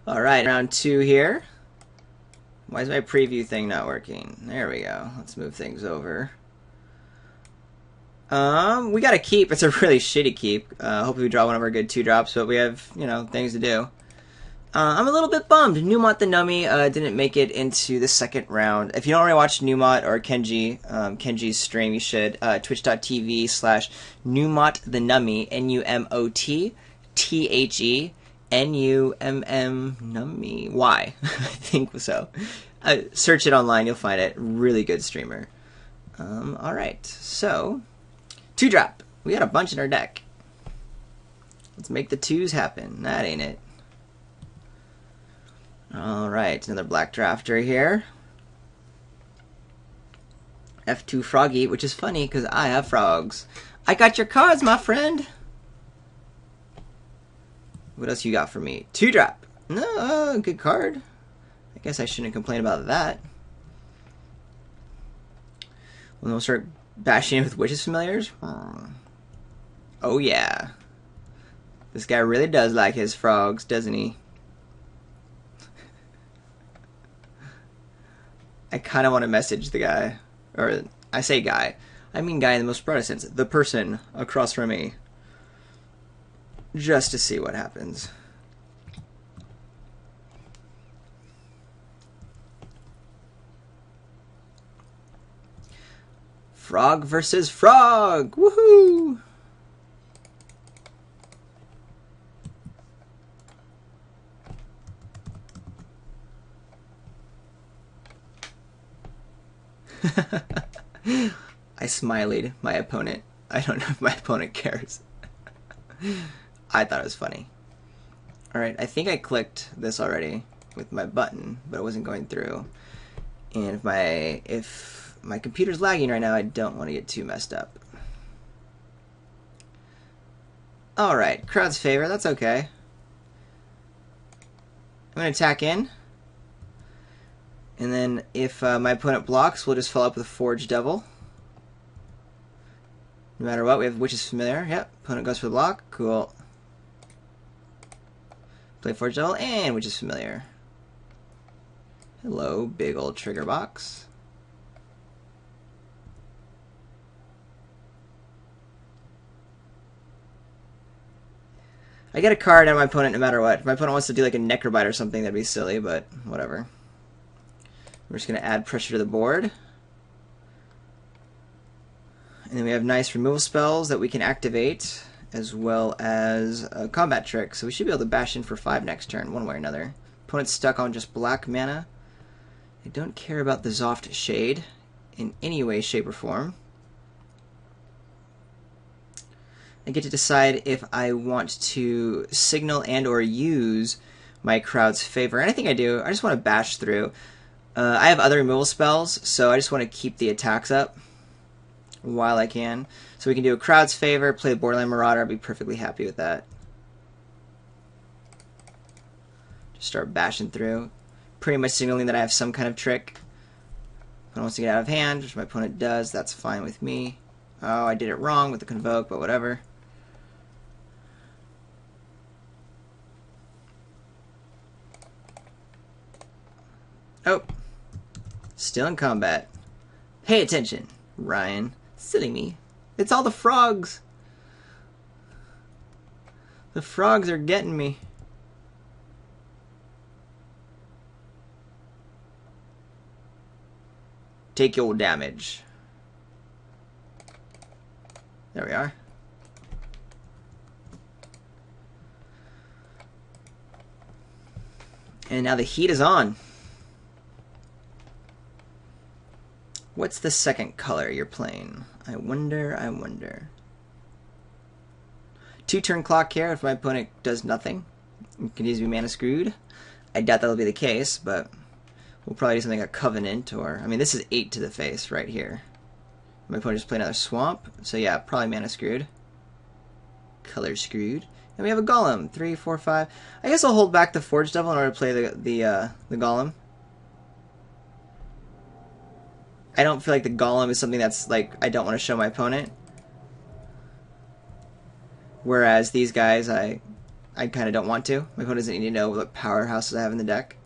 Alright, round 2 here. Why is my preview thing not working? There we go. Let's move things over. We got a keep. It's a really shitty keep. Hopefully we draw one of our good 2-drops, but we have, you know, things to do. I'm a little bit bummed. Numot the Nummy didn't make it into the second round. If you don't already watch Numot or Kenji, Kenji's stream, you should. Twitch.tv/Numot the Nummy, NUMOT THE Nummy. Why? I think so. Search it online, you'll find it. Really good streamer. Alright, so 2-drop. We got a bunch in our deck. Let's make the 2s happen. That ain't it. Alright, another black drafter here. F2 Froggy, which is funny because I have frogs. I got your cards, my friend. What else you got for me? 2-drop. No, good card. I guess I shouldn't complain about that. We'll start bashing with Witches Familiars. Oh yeah. This guy really does like his frogs, doesn't he? I kind of want to message the guy. Or, I say guy. I mean guy in the most broad sense. The person across from me. Just to see what happens. Frog versus frog! Woohoo! I smileyed my opponent. I don't know if my opponent cares. I thought it was funny. Alright, I think I clicked this already with my button, but it wasn't going through. And if my computer's lagging right now, I don't want to get too messed up. Alright, crowd's favor, that's okay. I'm going to attack in. And then if my opponent blocks, we'll just follow up with Forge Devil. No matter what, we have Witch's Familiar. Yep, opponent goes for the block. Cool. Play Forge Devil and Witch's Familiar. Hello, big old trigger box. I get a card out of my opponent no matter what. If my opponent wants to do like a Necrobite or something, that'd be silly, but whatever. We're just going to add pressure to the board. And then we have nice removal spells that we can activate, as well as a combat trick. So we should be able to bash in for 5 next turn, one way or another. Opponent's stuck on just black mana. I don't care about the Zoft Shade in any way, shape, or form. I get to decide if I want to signal and or use my crowd's favor. And I think I do. I just want to bash through. I have other removal spells, so I just want to keep the attacks up while I can. So we can do a crowd's favor, play the Borderland Marauder. I'll be perfectly happy with that. Just start bashing through. Pretty much signaling that I have some kind of trick. Opponent wants to get out of hand, which my opponent does. That's fine with me. Oh, I did it wrong with the Convoke, but whatever. Oh. Still in combat. Pay attention, Ryan. Silly me. It's all the frogs. The frogs are getting me. Take your damage. There we are. And now the heat is on. What's the second color you're playing? I wonder, I wonder. 2-turn clock here if my opponent does nothing. It can easily be mana screwed. I doubt that'll be the case, but we'll probably do something like a Covenant or... I mean, this is 8 to the face right here. My opponent just played another Swamp, so yeah, probably mana screwed. Color screwed. And we have a Golem. 3, 4, 5. I guess I'll hold back the Forge Devil in order to play the Golem. I don't feel like the Golem is something that's, like, I don't want to show my opponent. Whereas these guys, I I kind of don't want to. My opponent doesn't need to know what powerhouses I have in the deck.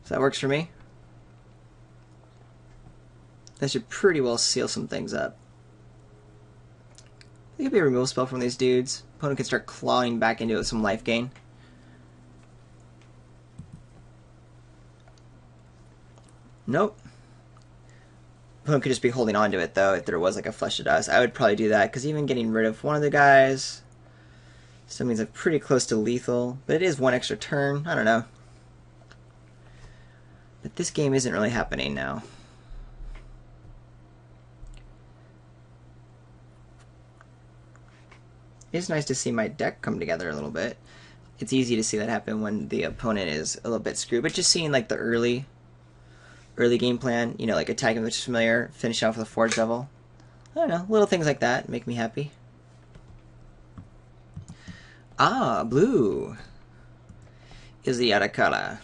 So that works for me. That should pretty well seal some things up. There could be a removal spell from these dudes. Opponent can start clawing back into it with some life gain. Nope. Opponent could just be holding on to it, though, if there was like a Flesh to Dust. I would probably do that, because even getting rid of one of the guys still means I'm pretty close to lethal. But it is one extra turn. I don't know. But this game isn't really happening now. It's nice to see my deck come together a little bit. It's easy to see that happen when the opponent is a little bit screwed, but just seeing like the early game plan, you know, like attacking which is familiar, finish off with a Forge Devil. I don't know, little things like that make me happy. Ah, blue is the Arakara.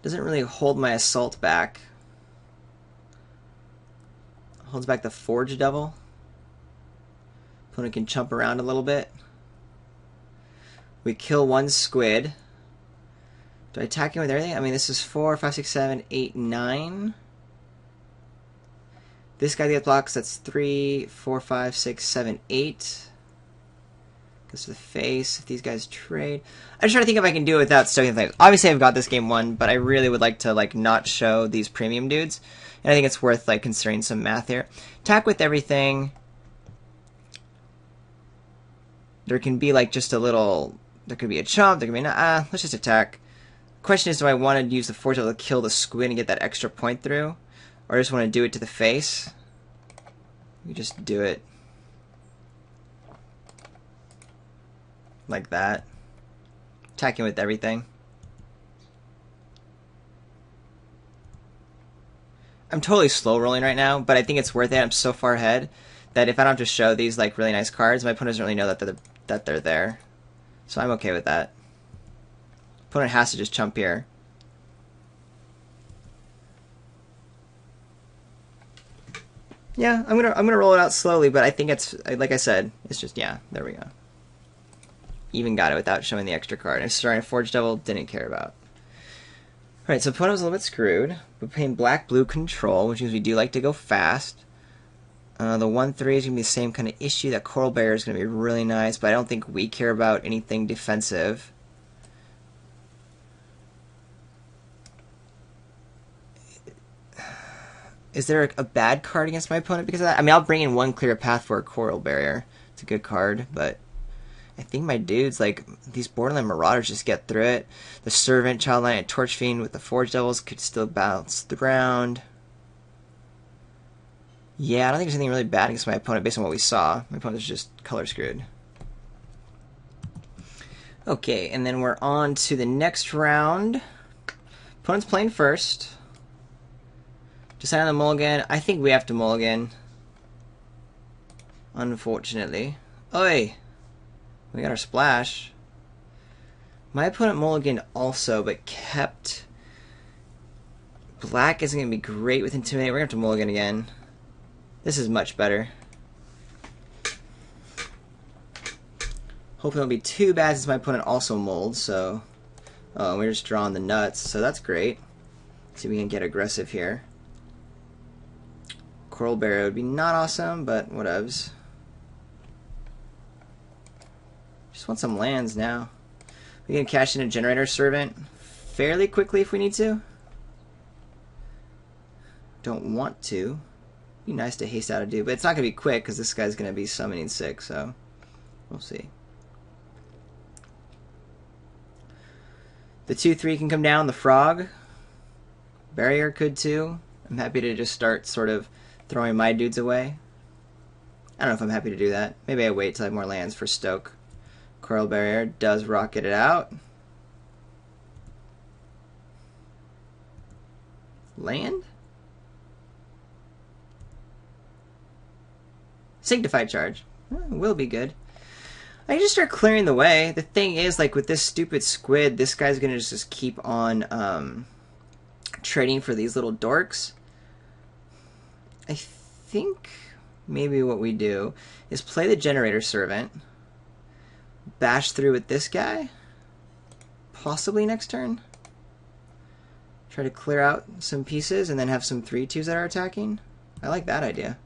Doesn't really hold my assault back. Holds back the Forge Devil. Opponent can jump around a little bit. We kill one squid. Do I attack him with everything? I mean, this is 4, 5, 6, 7, 8, 9. This guy gets blocks. That's 3, 4, 5, 6, 7, 8. Goes to the face. If these guys trade, I'm just trying to think if I can do it without stoking things. Obviously, I've got this game won, but I really would like to like not show these premium dudes, and I think it's worth like considering some math here. Attack with everything. There can be like just a little. There could be a chump. There could be let's just attack. Question is, do I want to use the Forge Devil to kill the squid and get that extra point through, or I just want to do it to the face? You just do it like that. Attacking with everything. I'm totally slow rolling right now, but I think it's worth it. I'm so far ahead that if I don't have to show these like really nice cards, my opponent doesn't really know that they're there. So I'm okay with that. Opponent has to just chump here. Yeah, I'm gonna roll it out slowly, but I think it's like I said, it's just yeah, there we go. Even got it without showing the extra card. I'm starting a Forge Devil, didn't care about. Alright, so opponent was a little bit screwed. We're playing black-blue control, which means we do like to go fast. The 1-3 is going to be the same kind of issue. That Coral Barrier is going to be really nice, but I don't think we care about anything defensive. Is there a bad card against my opponent because of that? I mean, I'll bring in one Clear Path for a Coral Barrier. It's a good card, but I think my dudes, like, these Borderland Marauders just get through it. The Servant, Child Knight, and Torch Fiend with the Forge Devils could still bounce the ground. Yeah, I don't think there's anything really bad against my opponent based on what we saw. My opponent's just color screwed. Okay, and then we're on to the next round. Opponent's playing first. Decide on the mulligan. I think we have to mulligan. Unfortunately. Oi! We got our splash. My opponent mulliganed also, but kept... Black isn't going to be great with Intimidate. We're going to have to mulligan again. This is much better. Hopefully it won't be too bad since my opponent also molds, so... Oh, we're just drawing the nuts, so that's great. Let's see if we can get aggressive here. Coral Barrier would be not awesome, but whatevs. Just want some lands now. We can cash in a Generator Servant fairly quickly if we need to. Don't want to. Be nice to haste out a dude, but it's not going to be quick because this guy's going to be summoning 6, so we'll see. The 2-3 can come down. The Frog. Barrier could too. I'm happy to just start sort of throwing my dudes away. I don't know if I'm happy to do that. Maybe I wait till I have more lands for Stoke. Coral Barrier does rocket it out. Land? Sanctified Charge. Will be good. I just start clearing the way. The thing is, like, with this stupid squid, this guy's gonna just keep on trading for these little dorks. I think maybe what we do is play the generator servant, bash through with this guy, possibly next turn. Try to clear out some pieces and then have some 3/2s that are attacking. I like that idea.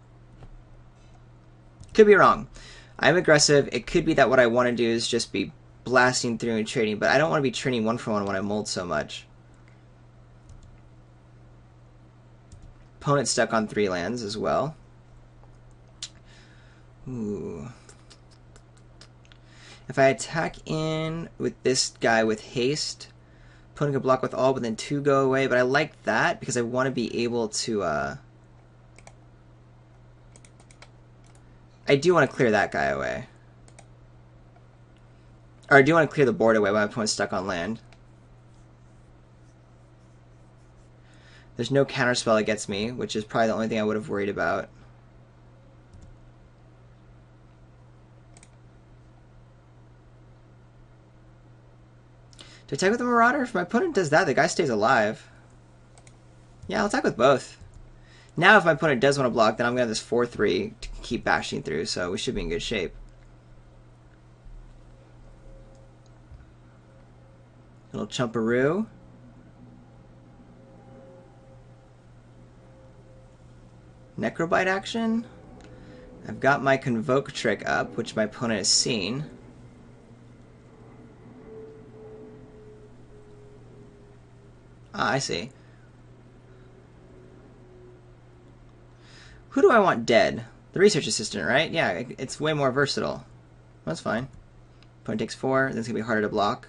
Could be wrong. I'm aggressive. It could be that what I want to do is just be blasting through and trading, but I don't want to be trading 1-for-1 when I mold so much. Opponent stuck on 3 lands as well. Ooh. If I attack in with this guy with haste, opponent can block with all, but then 2 go away. But I like that because I want to be able to... I do want to clear that guy away. Or I do want to clear the board away when my opponent's stuck on land. There's no counterspell that gets me, which is probably the only thing I would have worried about. To attack with the Marauder? If my opponent does that, the guy stays alive. Yeah, I'll attack with both. Now if my opponent does want to block, then I'm going to have this 4/3 to keep bashing through, so we should be in good shape. Little Chumperoo. Necrobite action. I've got my Convoke trick up, which my opponent has seen. Ah, I see. Who do I want dead? The research assistant, right? Yeah, it's way more versatile. That's fine. Opponent takes 4, then it's going to be harder to block.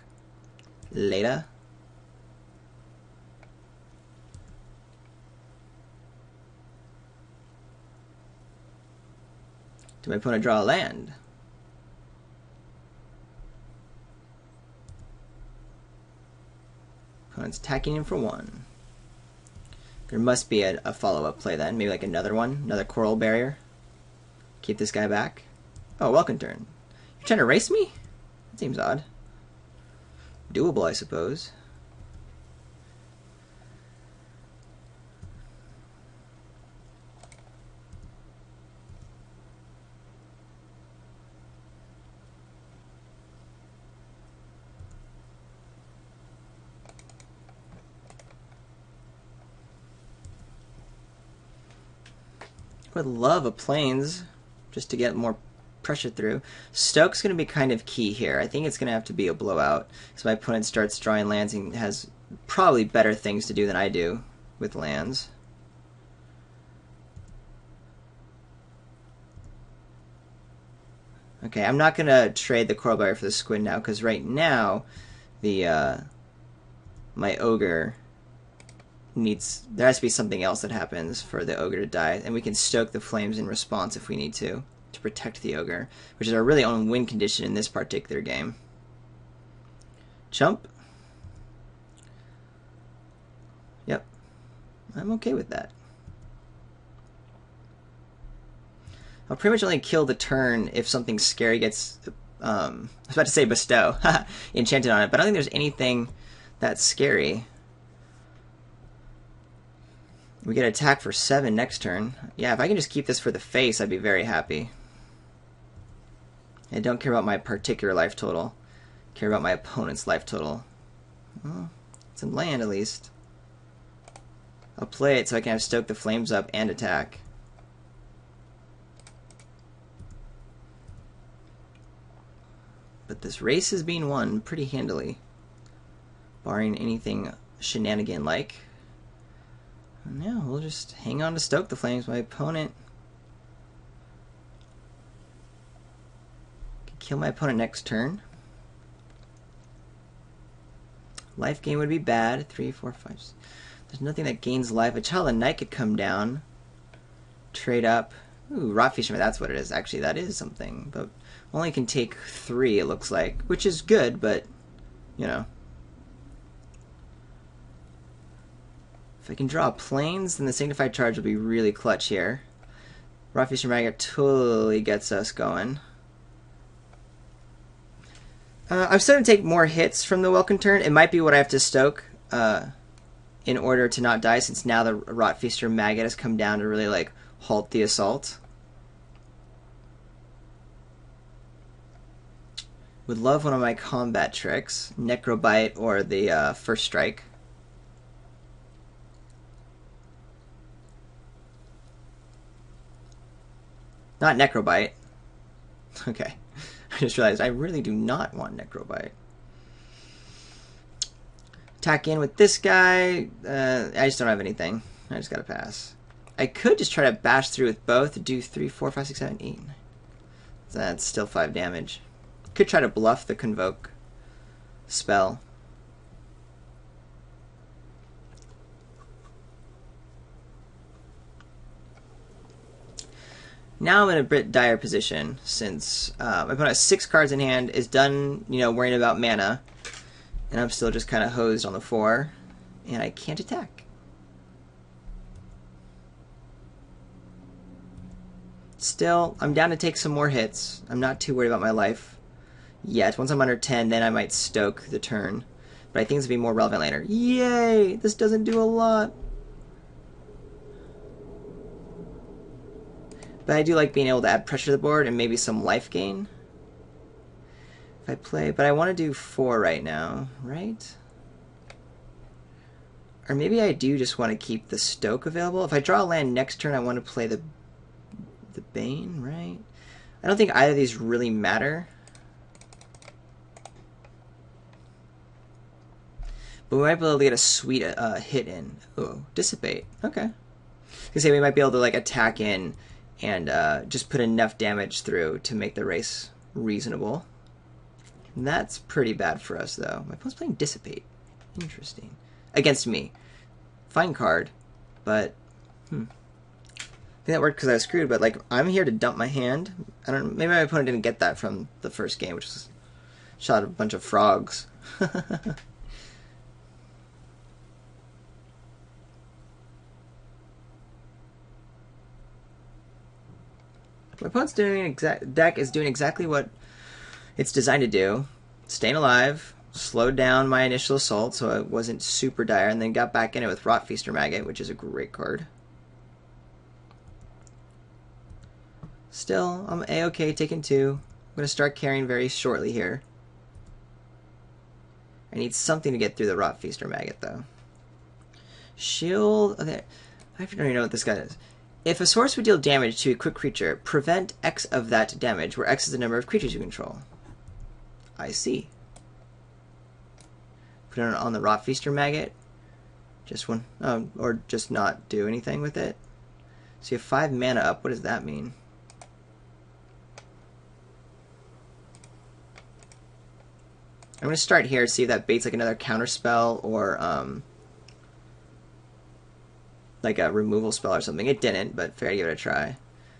Later. Do my opponent draw a land? Opponent's attacking him for 1. There must be a follow-up play then. Maybe like another one. Another Coral Barrier. Keep this guy back. Oh, welcome turn. You're trying to race me? That seems odd. Doable, I suppose. I would love a Plains just to get more pressure through. Stoke's going to be kind of key here. I think it's going to have to be a blowout. So my opponent starts drawing lands and has probably better things to do than I do with lands. Okay, I'm not going to trade the Coral Barrier for the Squid now, because right now the my Ogre needs... There has to be something else that happens for the Ogre to die, and we can stoke the flames in response if we need to protect the Ogre, which is our really own win condition in this particular game. Chump. Yep. I'm okay with that. I'll pretty much only kill the turn if something scary gets... I was about to say bestow. Enchanted on it, but I don't think there's anything that's scary. We get attack for 7 next turn. Yeah, if I can just keep this for the face, I'd be very happy. I don't care about my particular life total. I care about my opponent's life total. Well, it's in land, at least. I'll play it so I can have stoke the flames up and attack. But this race is being won pretty handily. Barring anything shenanigan-like. And yeah, we'll just hang on to stoke the flames. My opponent can kill my opponent next turn. Life gain would be bad. 3, 4, 5. There's nothing that gains life. A Child of Night could come down. Trade up. Ooh, Rot Fisherman, that's what it is. Actually, that is something. But only can take 3, it looks like. Which is good, but, you know. If I can draw Plains, then the Signified Charge will be really clutch here. Rot Fisherman totally gets us going. I'm still going to take more hits from the Welcome Turn. It might be what I have to stoke in order to not die, since now the Rotfeaster Maggot has come down to really like halt the assault. Would love one of my combat tricks, Necrobite or the First Strike. Not Necrobite. Okay. I just realized I really do not want Necrobite. Attack in with this guy. I just don't have anything. I just gotta pass. I could just try to bash through with both. Do 3, 4, 5, 6, 7, 8. That's still 5 damage. Could try to bluff the Convoke spell. Now I'm in a bit dire position, since my opponent has 6 cards in hand, is done, worrying about mana, and I'm still just kind of hosed on the 4, and I can't attack. Still, I'm down to take some more hits. I'm not too worried about my life yet. Once I'm under 10, then I might stoke the turn, but I think this will be more relevant later. Yay! This doesn't do a lot. But I do like being able to add pressure to the board and maybe some life gain. If I play, but I want to do 4 right now, right? Or maybe I do just want to keep the stoke available. If I draw a land next turn, I want to play the Bane, right? I don't think either of these really matter. But we might be able to get a sweet hit in. Oh, Dissipate. Okay. I say we might be able to like attack in and just put enough damage through to make the race reasonable. And that's pretty bad for us, though. My opponent's playing Dissipate. Interesting. Against me. Fine card, but I think that worked because I was screwed. But like, I'm here to dump my hand. I don't. Maybe my opponent didn't get that from the first game, which was shot a bunch of frogs. My opponent's deck is doing exactly what it's designed to do. Staying alive, slowed down my initial assault so it wasn't super dire, and then got back in it with Rotfeaster Maggot, which is a great card. Still, I'm A-okay taking 2. I'm going to start carrying very shortly here. I need something to get through the Rotfeaster Maggot, though. Shield... Okay. I don't even know what this guy is. If a source would deal damage to a quick creature, prevent X of that damage, where X is the number of creatures you control. I see. Put it on the Rotfeaster Maggot. Just one. Oh, or just not do anything with it. So you have 5 mana up. What does that mean? I'm going to start here, see if that baits like another counter spell or like a removal spell or something. It didn't, but fair to give it a try.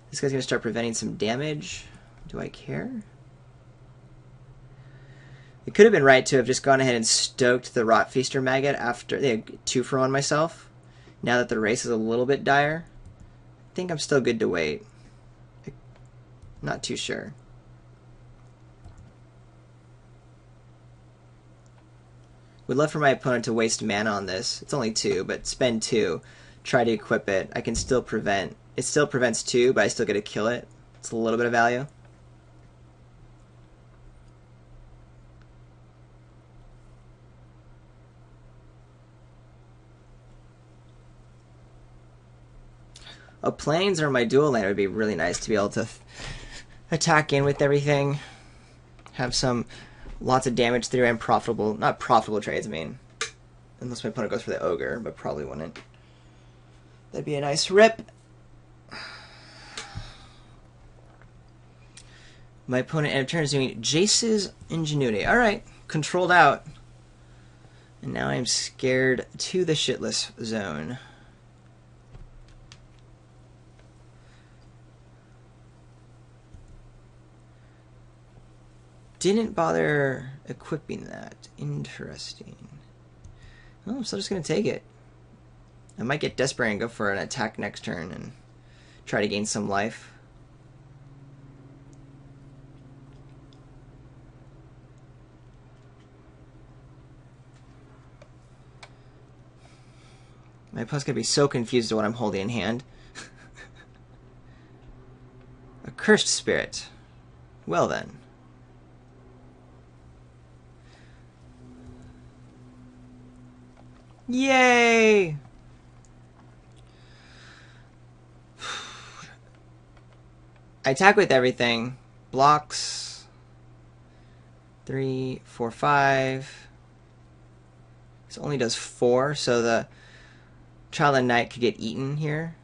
This guy's going to start preventing some damage. Do I care? It could have been right to have just gone ahead and stoked the Rotfeaster Maggot after 2 for 1 myself. Now that the race is a little bit dire, I think I'm still good to wait. Not too sure. Would love for my opponent to waste mana on this. It's only 2, but spend 2. Try to equip it. I can still prevent. It still prevents 2, but I still get to kill it. It's a little bit of value. A Plains or my dual land would be really nice to be able to attack in with everything. Have some lots of damage through and profitable, not profitable trades, I mean. Unless my opponent goes for the Ogre, but probably wouldn't. That'd be a nice rip. My opponent end of turn is doing Jace's Ingenuity. Alright, controlled out. And now I'm scared to the shitless zone. Didn't bother equipping that. Interesting. Well, I'm still just going to take it. I might get desperate and go for an attack next turn and try to gain some life. My opponent's gonna be so confused at what I'm holding in hand. A cursed spirit. Well then. Yay! I attack with everything. Blocks. 3, 4, 5. This only does 4, so the Child of Night could get eaten here.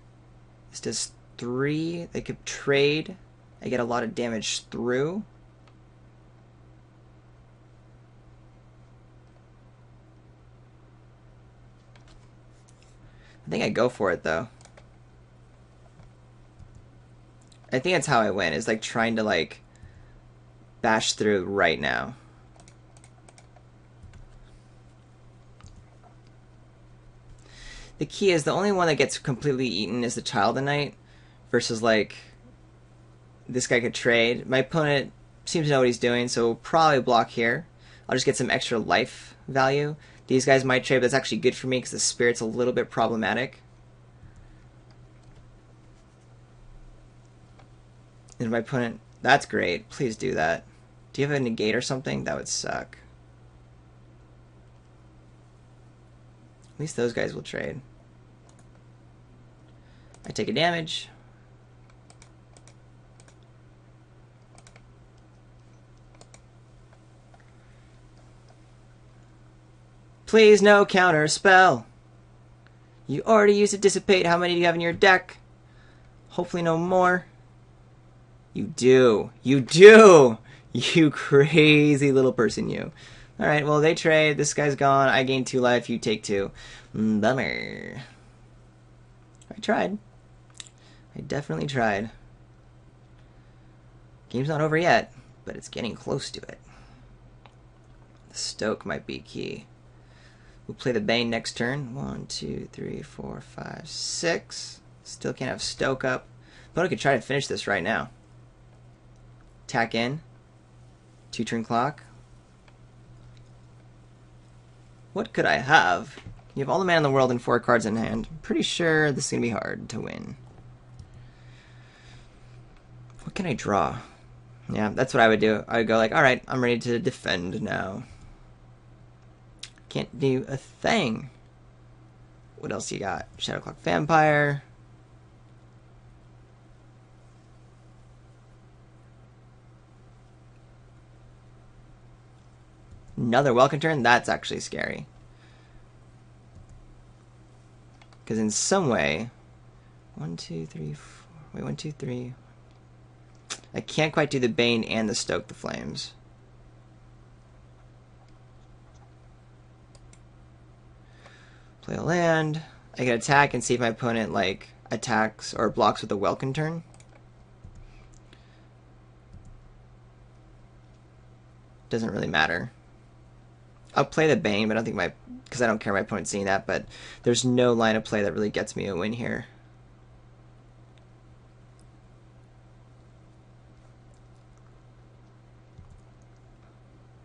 This does 3. They could trade. I get a lot of damage through. I think I go for it, though. I think that's how I win, is like trying to like bash through right now. The key is the only one that gets completely eaten is the Child of Night versus like this guy could trade. My opponent seems to know what he's doing, so we'll probably block here. I'll just get some extra life value. These guys might trade, but that's actually good for me because the spirit's a little bit problematic. And my opponent, that's great. Please do that. Do you have a negate or something? That would suck. At least those guys will trade. I take a damage. Please no counter spell. You already used to dissipate. How many do you have in your deck? Hopefully no more. You do. You do! You crazy little person, you. Alright, well, they trade. This guy's gone. I gain 2 life. You take 2. Bummer. I tried. I definitely tried. Game's not over yet, but it's getting close to it. The Stoke might be key. We'll play the Bane next turn. 1, 2, 3, 4, 5, 6. Still can't have Stoke up. But I could try to finish this right now. Attack in. 2-turn clock. What could I have? You have all the mana in the world and 4 cards in hand. I'm pretty sure this is going to be hard to win. What can I draw? Yeah, that's what I would do. I would go like, alright, I'm ready to defend now. Can't do a thing. What else you got? Shadowclock Vampire. Another Welcome turn? That's actually scary. Because in some way... 1, 2, 3, 4... Wait, 1, 2, 3... I can't quite do the Bane and the Stoke the Flames. Play a land. I can attack and see if my opponent, like, attacks or blocks with a Welcome turn. Doesn't really matter. I'll play the Bane, but I don't think because I don't care my opponent seeing that, but there's no line of play that really gets me a win here.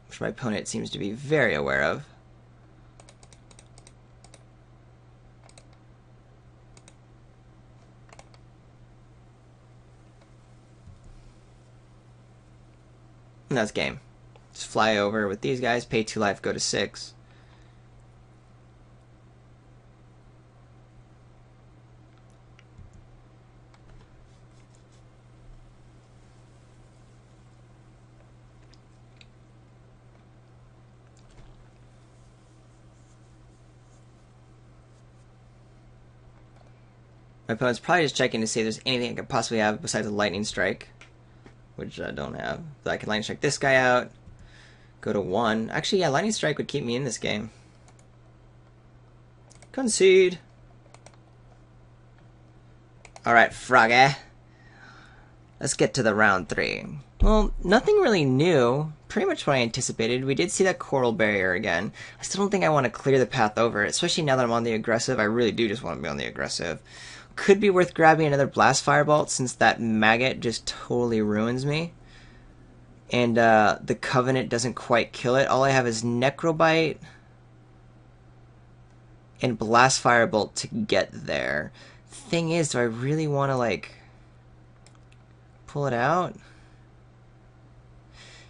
Which my opponent seems to be very aware of. And that's game. Just fly over with these guys, pay 2 life, go to 6. My opponent's probably just checking to see if there's anything I could possibly have besides a Lightning Strike, which I don't have. But I can Lightning Strike this guy out, go to 1. Actually, yeah, Lightning Strike would keep me in this game. Concede. Alright, Froggy. Let's get to the round 3. Well, nothing really new. Pretty much what I anticipated. We did see that Coral Barrier again. I still don't think I want to clear the path over it, especially now that I'm on the aggressive. I really do just want to be on the aggressive. Could be worth grabbing another Blast Firebolt since that Maggot just totally ruins me. And the Covenant doesn't quite kill it. All I have is Necrobite and Blast Firebolt to get there. Thing is, do I really want to, like, pull it out?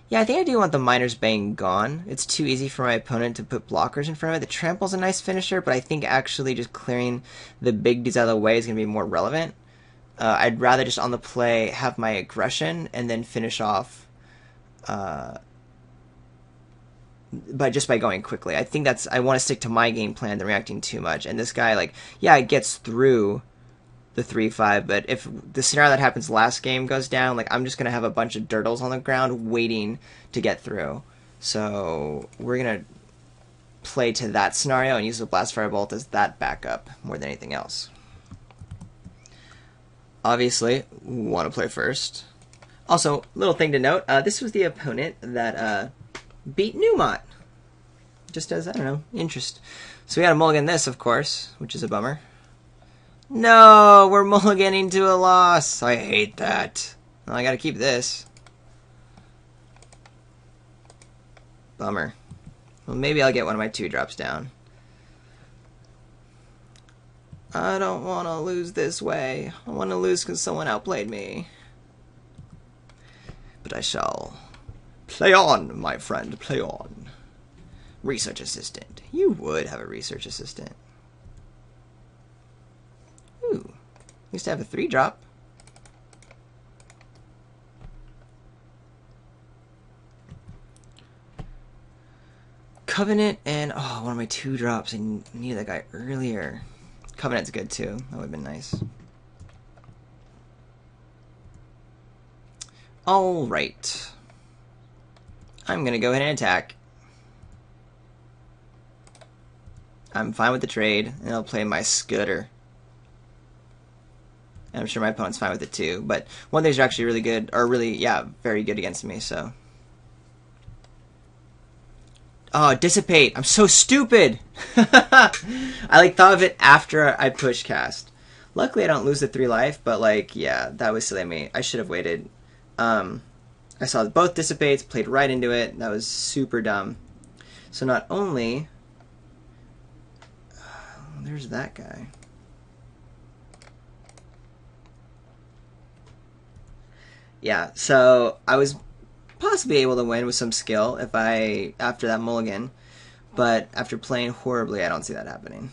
Yeah, I think I do want the Miner's Bane gone. It's too easy for my opponent to put blockers in front of it. The Trample's a nice finisher, but I think actually just clearing the big dudes out of the way is going to be more relevant. I'd rather just on the play have my aggression and then finish off by going quickly. I think I want to stick to my game plan than reacting too much. And this guy, like, yeah, it gets through the 3-5, but if the scenario that happens last game goes down, like, I'm just going to have a bunch of Dirtles on the ground waiting to get through. So we're going to play to that scenario and use the Blast Firebolt as that backup more than anything else. Obviously, want to play first. Also, little thing to note, this was the opponent that beat Newmont. Just as, I don't know, interest. So we got to mulligan this, of course, which is a bummer. No, we're mulliganing to a loss. I hate that. Well, I gotta keep this. Bummer. Well, maybe I'll get one of my 2-drops down. I don't want to lose this way. I want to lose because someone outplayed me. But I shall. Play on, my friend, play on. Research assistant. You would have a research assistant. Ooh, used to have a 3-drop. Covenant and, oh, one of my 2-drops. I needed that guy earlier. Covenant's good too. That would have been nice. Alright. I'm going to go ahead and attack. I'm fine with the trade, and I'll play my Scooter. And I'm sure my opponent's fine with it too, but one thing's actually really good, or really, yeah, very good against me, so. Oh, Dissipate! I'm so stupid! I, like, thought of it after I push cast. Luckily, I don't lose the 3 life, but, like, yeah, that was silly of me. I should have waited. I saw both Dissipates, played right into it. That was super dumb. So not only... there's that guy. Yeah, so I was possibly able to win with some skill if after that mulligan, but after playing horribly, I don't see that happening.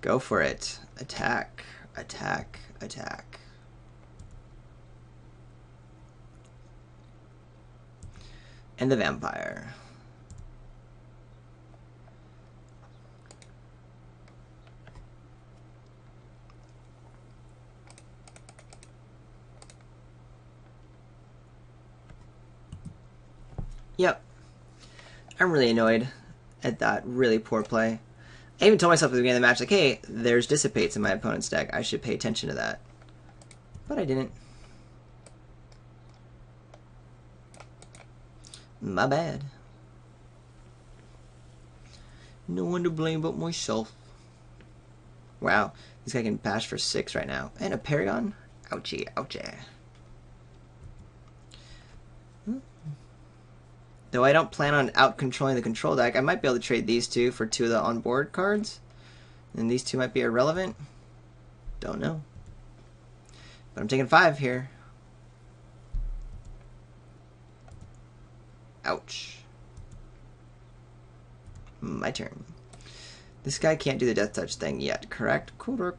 Go for it. Attack, attack, attack. And the vampire. Yep. I'm really annoyed at that really poor play. I even told myself at the beginning of the match, like, hey, there's Dissipates in my opponent's deck. I should pay attention to that. But I didn't. My bad. No one to blame but myself. Wow. This guy can bash for 6 right now. And a Paragon? Ouchie, ouchie. Though I don't plan on out-controlling the control deck, I might be able to trade these 2 for 2 of the on-board cards. And these 2 might be irrelevant. Don't know. But I'm taking 5 here. Ouch. My turn. This guy can't do the Death Touch thing yet, correct? Correct.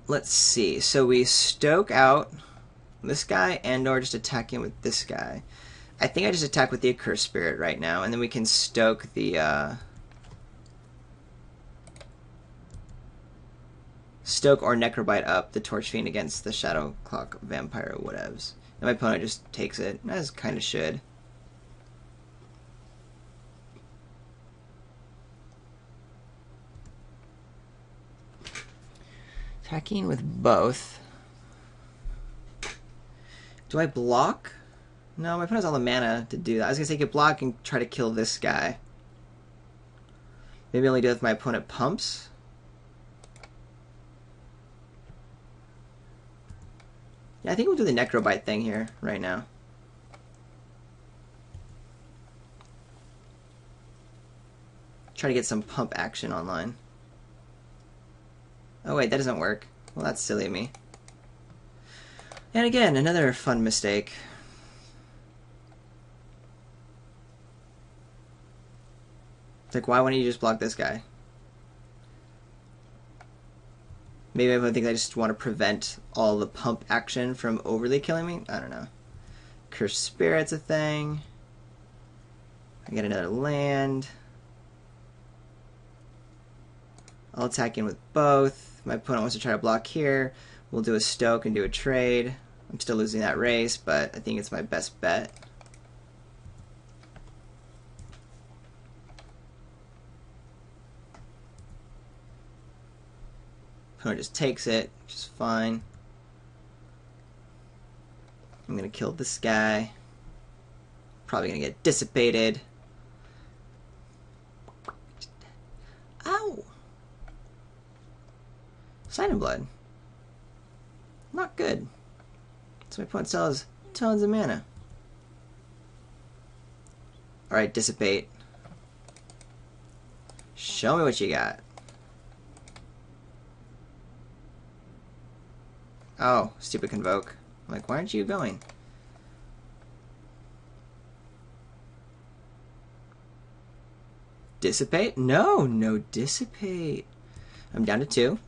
Let's see. So we stoke out this guy and or just attack him with this guy. I think I just attack with the Accursed Spirit right now, and then we can stoke the stoke or Necrobite up the Torch Fiend against the Shadow Clock Vampire or whatevs. And my opponent just takes it, as kind of should. Attacking with both. Do I block? No, my opponent has all the mana to do that. I was going to say, I could block and try to kill this guy. Maybe only do it if my opponent pumps. Yeah, I think we'll do the Necrobite thing here, right now. Try to get some pump action online. Oh wait, that doesn't work. Well, that's silly of me. And again, another fun mistake. It's like, why wouldn't you just block this guy? Maybe I think I just want to prevent all the pump action from overly killing me. I don't know. Cursed Spirit's a thing. I get another land. I'll attack in with both. My opponent wants to try to block here. We'll do a stoke and do a trade. I'm still losing that race, but I think it's my best bet. Opponent just takes it, which is fine. I'm gonna kill this guy. Probably gonna get dissipated. Ow! Sign of Blood. Not good. So my opponent still has tons of mana. Alright, dissipate. Show me what you got. Oh, stupid Convoke. I'm like, why aren't you going? Dissipate? No, no dissipate. I'm down to 2.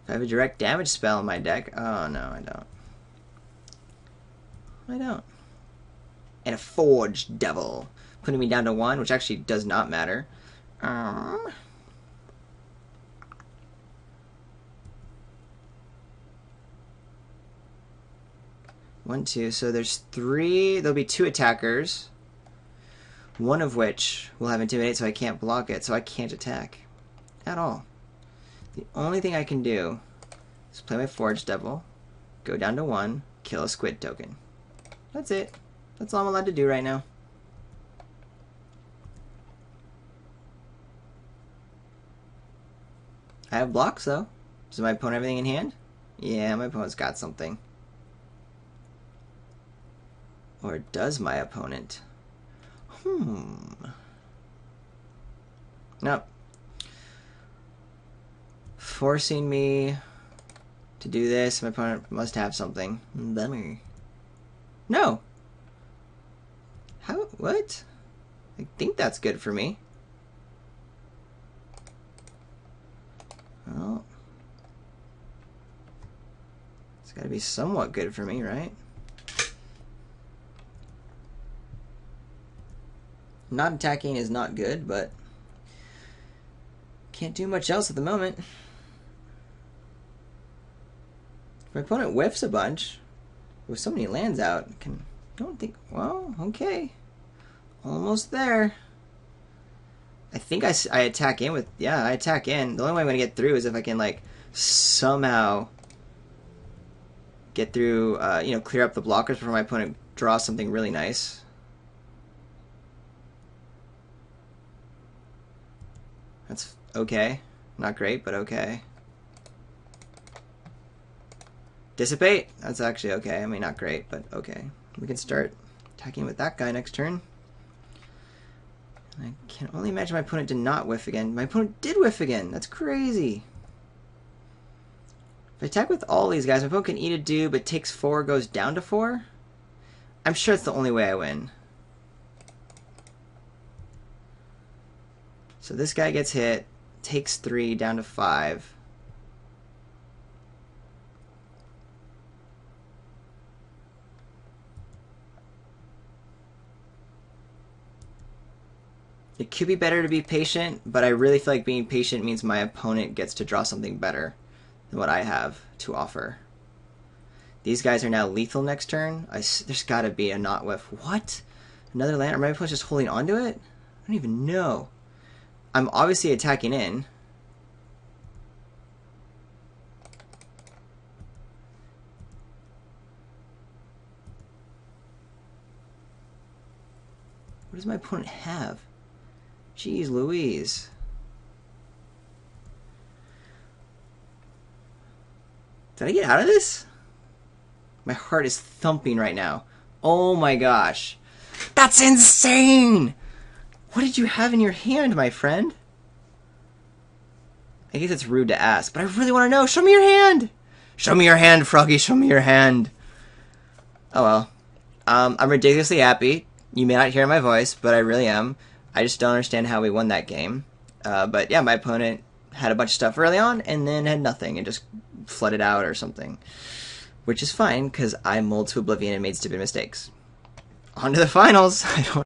If I have a direct damage spell in my deck, oh no, I don't. I don't. And a Forged Devil, putting me down to 1, which actually does not matter. 1, 2. So there's 3. There'll be 2 attackers. One of which will have Intimidate, so I can't block it, so I can't attack at all. The only thing I can do is play my Forged Devil, go down to 1, kill a Squid token. That's it. That's all I'm allowed to do right now. I have blocks, though. Does my opponent have everything in hand? Yeah, my opponent's got something. Or does my opponent? Nope. Forcing me to do this, my opponent must have something. Bummer. No! How? What? I think that's good for me. Well, it's gotta be somewhat good for me, right? Not attacking is not good, but can't do much else at the moment. If my opponent whiffs a bunch, with so many lands out, don't think, well, okay. Almost there. I think I attack in with, yeah, I attack in. The only way I'm going to get through is if I can, like, somehow get through, you know, clear up the blockers before my opponent draws something really nice. That's okay. Not great, but okay. Dissipate? That's actually okay. I mean, not great, but okay. We can start attacking with that guy next turn. I can only imagine my opponent did not whiff again. My opponent did whiff again. That's crazy. If I attack with all these guys, my opponent can eat a do, but takes 4, goes down to 4. I'm sure it's the only way I win. So this guy gets hit, takes 3, down to 5. It could be better to be patient, but I really feel like being patient means my opponent gets to draw something better than what I have to offer. These guys are now lethal next turn. There's got to be a not whiff. What? Another land? Or my opponent's just holding onto it? I don't even know. I'm obviously attacking in. What does my opponent have? Jeez Louise. Did I get out of this? My heart is thumping right now. Oh my gosh. That's insane! What did you have in your hand, my friend? I guess it's rude to ask, but I really want to know. Show me your hand! Show me your hand, Froggy, show me your hand. Oh well. I'm ridiculously happy. You may not hear my voice, but I really am. I just don't understand how we won that game. But yeah, my opponent had a bunch of stuff early on, and then had nothing, and just flooded out or something. Which is fine, because I mold to oblivion and made stupid mistakes. On to the finals! I don't